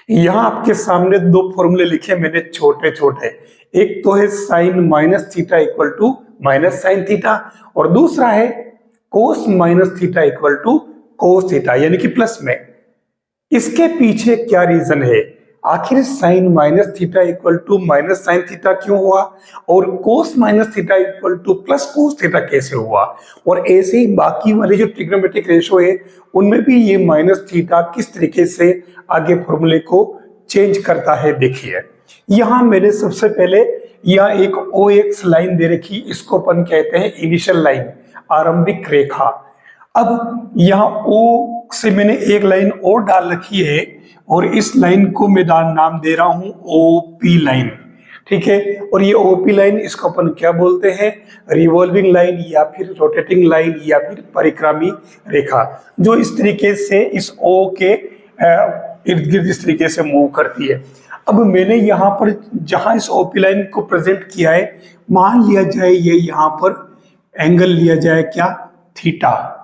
यहाँ आपके सामने दो फॉर्मूले लिखे मैंने छोटे छोटे। एक तो है sine minus theta equal to minus sine theta, और दूसरा है cos minus theta equal to cos theta, यानी कि प्लस में। इसके पीछे क्या रीजन है, आखिर sine minus theta equal to minus sine theta क्यों हुआ, और cos minus theta equal to plus cos theta कैसे हुआ, और ऐसे ही बाकी वाले जो ट्रिग्नोमेट्रिक रेशो है उनमें भी ये माइनस थीटा किस तरीके से आगे फॉर्मूले को चेंज करता है। देखिए यहां मैंने सबसे पहले यहां एक ओ एक्स लाइन दे रखी, इसको अपन कहते हैं इनिशियल लाइन, आरंभिक रेखा। अब यहाँ O से मैंने एक लाइन और डाल रखी है, और इस लाइन को मैं नाम दे रहा हूं OP लाइन, ठीक है। और ये OP लाइन, इसको अपन क्या बोलते हैं, रिवॉल्विंग लाइन या फिर रोटेटिंग लाइन या फिर परिक्रामी रेखा, जो इस तरीके से इस O के इर्द गिर्द इस तरीके से मूव करती है। अब मैंने यहाँ पर जहां इस OP लाइन को प्रेजेंट किया है, मान लिया जाए ये यहाँ पर एंगल लिया जाए क्या, थीटा,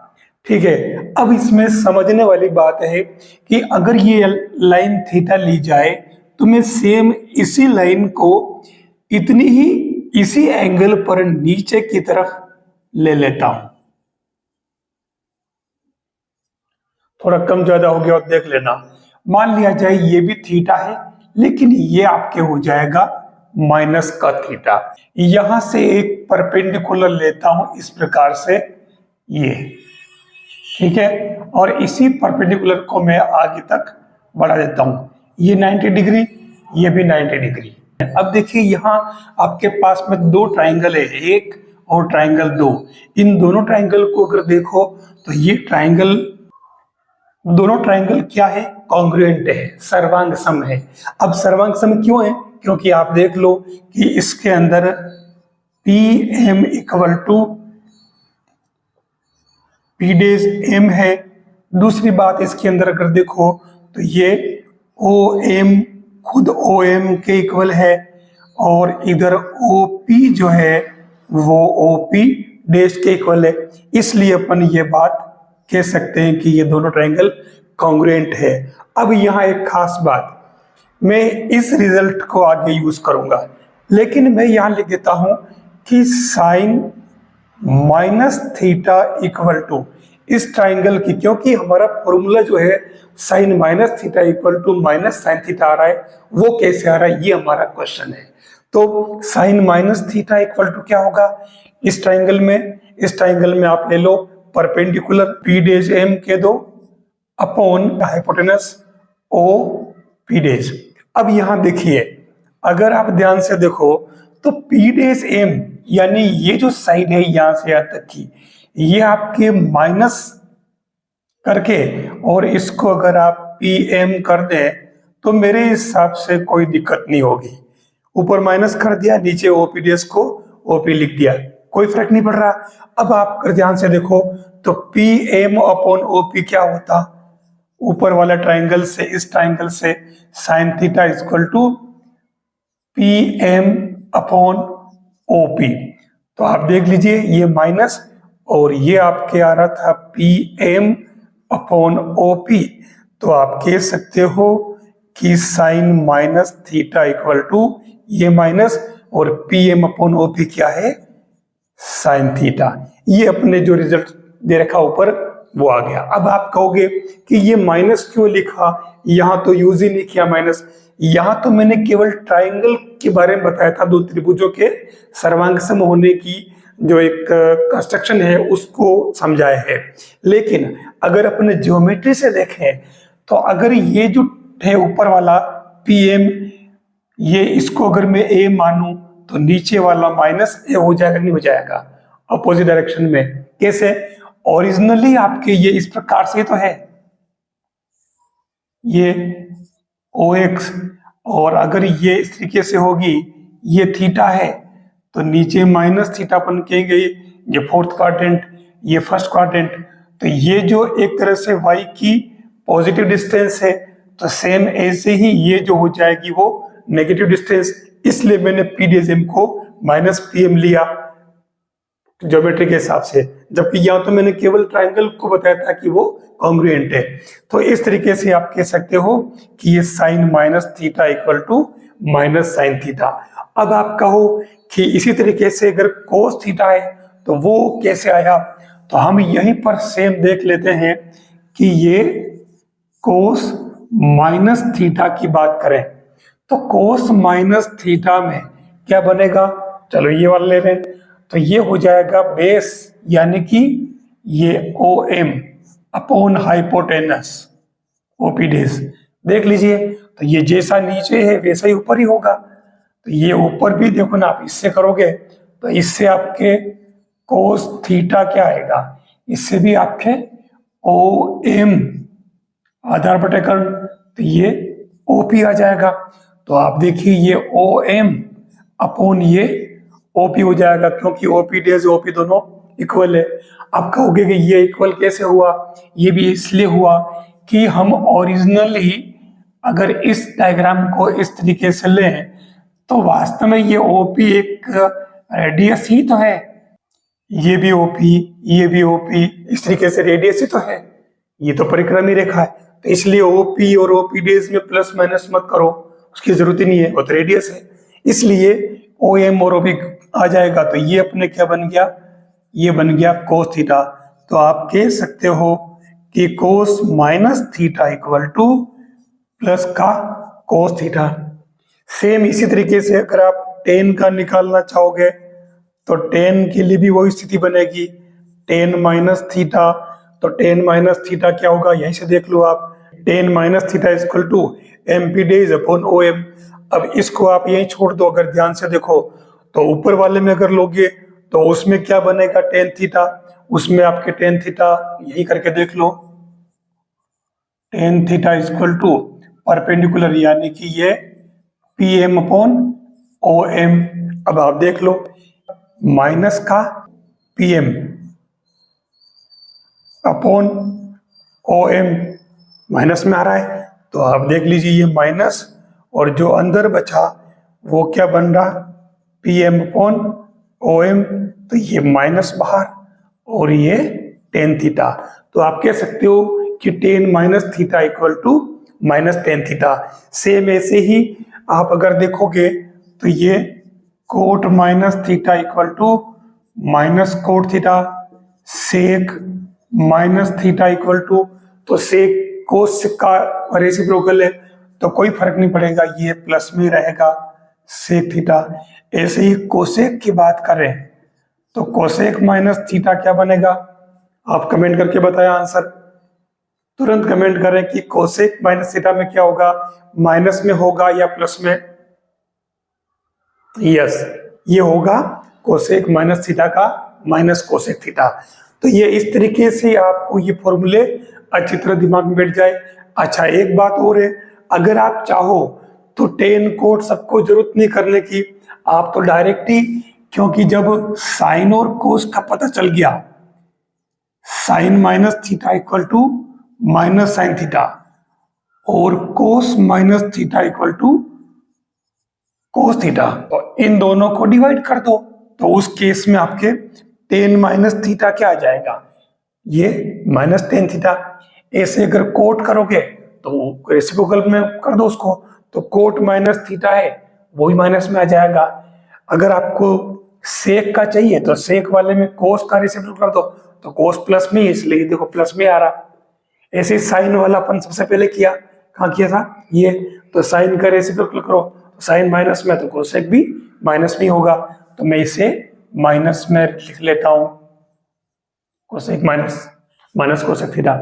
ठीक है। अब इसमें समझने वाली बात है कि अगर ये लाइन थीटा ली जाए तो मैं सेम इसी लाइन को इतनी ही इसी एंगल पर नीचे की तरफ ले लेता हूं। थोड़ा कम ज्यादा हो गया और देख लेना। मान लिया जाए ये भी थीटा है, लेकिन ये आपके हो जाएगा माइनस का थीटा। यहां से एक परपेंडिकुलर लेता हूं इस प्रकार से, ये ठीक है, और इसी परपेंडिकुलर को मैं आगे तक बढ़ा देता हूं। ये 90 डिग्री, ये भी 90 डिग्री। अब देखिए यहाँ आपके पास में दो ट्राइंगल है, एक और ट्राइंगल दो। इन दोनों ट्राइंगल को अगर देखो तो ये ट्राइंगल, दोनों ट्राइंगल क्या है, कॉन्ग्रुएंट है, सर्वांग सम है। अब सर्वांग सम क्यों है, क्योंकि आप देख लो कि इसके अंदर PM equal to P dash M है। दूसरी बात इसके अंदर अगर देखो तो ये OM खुद OM के इक्वल है, और इधर OP जो है वो OP डेश के इक्वल है। इसलिए अपन ये बात कह सकते हैं कि ये दोनों ट्रायंगल कॉन्ग्रुएंट है। अब यहाँ एक खास बात, मैं इस रिजल्ट को आगे यूज करूंगा, लेकिन मैं यहाँ लिख देता हूं कि sine minus theta equal to इस ट्राइंगल की, क्योंकि हमारा फॉर्मूला जो है sine minus theta equal to minus sine theta आ रहा है, वो कैसे आ रहा है, ये हमारा क्वेश्चन है। तो sine minus theta equal to क्या होगा इस ट्राइंगल में, इस ट्राइंगल में आप ले लो परपेंडिकुलर P डेज M के दो अपॉन हाइपोटेनस OP डेज। अब यहां देखिए, अगर आप ध्यान से देखो तो P डेज M यानी ये जो साइड है यहां से यहां तक की, ये आपके माइनस करके और इसको अगर आप PM कर दें तो मेरे हिसाब से कोई दिक्कत नहीं होगी। ऊपर माइनस कर दिया, नीचे OP डेज को OP लिख दिया, कोई फर्क नहीं पड़ रहा। अब आप अगर ध्यान से देखो तो PM अपॉन OP क्या होता, ऊपर वाला ट्राइंगल से इस ट्राइंगल से sine theta equal to PM upon OP। तो आप देख लीजिए ये माइनस और ये आपके आ रहा था PM अपॉन OP। तो आप कह सकते हो कि sine minus theta equal to ये माइनस और PM अपॉन OP क्या है, साइन थीटा। ये अपने जो रिजल्ट दे रखा ऊपर वो आ गया। अब आप कहोगे कि ये माइनस क्यों लिखा, यहां तो यूज ही नहीं किया माइनस। यहां तो मैंने केवल ट्राइंगल के बारे में बताया था, दो त्रिभुजों के सर्वांगसम होने की जो एक कंस्ट्रक्शन है उसको समझाया है। लेकिन अगर अपने ज्योमेट्री से देखें तो अगर ये जो है ऊपर वाला PM, ये इसको अगर मैं A मानूं तो नीचे वाला माइनस A हो जाएगा, नहीं हो जाएगा अपोजिट डायरेक्शन में। कैसे, ओरिजिनली आपके ये इस प्रकार से तो है ये OX, और अगर ये इस तरीके से होगी, ये थीटा है तो नीचे माइनस थीटा अपन कहेंगे, ये फोर्थ क्वाड्रेंट, ये फर्स्ट क्वाड्रेंट। तो ये जो एक तरह से y की पॉजिटिव डिस्टेंस है, तो सेम ऐसे ही ये जो हो जाएगी वो नेगेटिव डिस्टेंस। इसलिए मैंने P डेज M को माइनस PM लिया ज्योमेट्री के हिसाब से। जबकि यहाँ तो मैंने केवल ट्राइंगल को बताया था कि वो कॉन्ग्रुएंट है। तो इस तरीके से आप कह सकते हो कि ये sine minus theta equal to minus sine theta. अब आप कहो कि इसी तरीके से अगर कोस थीटा है तो वो कैसे आया, तो हम यहीं पर सेम देख लेते हैं कि ये कोस माइनस थीटा की बात करें तो कोस माइनस थीटा में क्या बनेगा, चलो ये वाला ले रहे हैं, तो ये हो जाएगा बेस यानी कि ये O M upon hypotenuse O डेज। देख लीजिए, तो ये जैसा नीचे है वैसा ही ऊपर ही होगा, तो ये ऊपर भी देखो ना, आप इससे करोगे तो इससे आपके कोस थीटा क्या आएगा, इससे भी आपके ओ एम आधार बटे कर्ण, तो ये ओपी आ जाएगा। तो आप देखिए ये ओ एम अपॉन ये ओपी हो जाएगा, क्योंकि ओपी डेज ओपी दोनों इक्वल है। आप कहोगे कि ये इक्वल कैसे हुआ, ये भी इसलिए हुआ कि हम ओरिजिनली अगर इस डायग्राम को इस तरीके से लें तो वास्तव में ये ओपी एक रेडियस ही तो है, ये भी ओपी, ये भी ओपी, इस तरीके से रेडियस ही तो है, ये तो परिक्रमी रेखा है। तो इसलिए ओपी और ओपी डेज में प्लस माइनस मत करो, उसकी जरूरत ही नहीं है, वो तो रेडियस है। इसलिए ओ एम और ओपी आ जाएगा, तो ये अपने क्या बन गया, ये बन गया कोस थीटा। तो आप कह सकते हो कि कोस minus theta equal to plus का कोस थीटा। सेम इसी तरीके से अगर आप टेन का निकालना चाहोगे तो टेन के लिए भी वही स्थिति बनेगी, टेन माइनस थीटा, तो टेन माइनस थीटा क्या होगा, यहीं से देख लो आप, tan minus theta equal to M P dash upon O M. अब इसको आप यहीं छोड़ दो, अगर ध्यान से देखो तो ऊपर वाले में अगर लोगे तो उसमें क्या बनेगा, टेन थीटा, उसमें आपके टेन थीटा यही करके देख लो, tan theta equal to perpendicular यानी कि ये P M upon O M. अब आप देख लो माइनस का P M upon O M minus में आ रहा है, तो आप देख लीजिए ये माइनस और जो अंदर बचा वो क्या बन रहा, P M upon O M, तो ये माइनस बाहर और ये टेन थीटा। तो आप कह सकते हो कि ten minus theta equal to minus ten theta. Same ऐसे ही आप अगर देखोगे तो ये cot minus theta equal to minus cot theta, sec minus theta equal to, तो सेक कोस का रेसिप्रोकल है तो कोई फर्क नहीं पड़ेगा, ये प्लस में रहेगा सेक थीटा। ऐसे ही कोसेक की बात करें तो कोसेक माइनस थीटा क्या बनेगा, आप कमेंट करके बताएं आंसर, तुरंत कमेंट करें कि कोसेक माइनस थीटा में क्या होगा, माइनस में होगा या प्लस में। यस, ये होगा कोसेक माइनस थीटा का माइनस कोसेक थीटा। तो ये इस तरीके से आपको ये फॉर्मूले अच्छी तरह दिमाग में बैठ जाए। अच्छा एक बात और है, अगर आप चाहो तो टेन कोट सबको जरूरत नहीं करने की, आप तो डायरेक्ट ही, क्योंकि जब साइन और कोस का पता चल गया, sine minus theta equal to minus sine theta और cos minus theta equal to cos theta, तो इन दोनों को डिवाइड कर दो, तो उस केस में आपके टेन माइनस थीटा क्या आ जाएगा, ये माइनस टेन थीटा। ऐसे अगर कोट करोगे तो रेसिप्रोकल में कर दो उसको, तो कोट माइनस थीटा है वो भी माइनस में आ जाएगा। अगर आपको सेक का चाहिए तो सेक वाले में कोस का रेसिप्रोकल कर दो, तो कोस प्लस में, इसलिए देखो प्लस में आ रहा। ऐसे साइन वाला अपन सबसे पहले किया, कहाँ किया था ये, तो साइन का रेसिप्रोकल करो, तो साइन माइनस में तो कोसेक भी माइनस में होगा, तो मैं इसे माइनस में लिख लेता हूं, cosec minus minus cosec theta.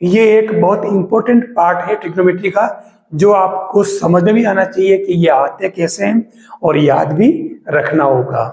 ये एक बहुत इंपॉर्टेंट पार्ट है ट्रिग्नोमेट्री का, जो आपको समझ में भी आना चाहिए कि ये आते कैसे हैं और याद भी रखना होगा।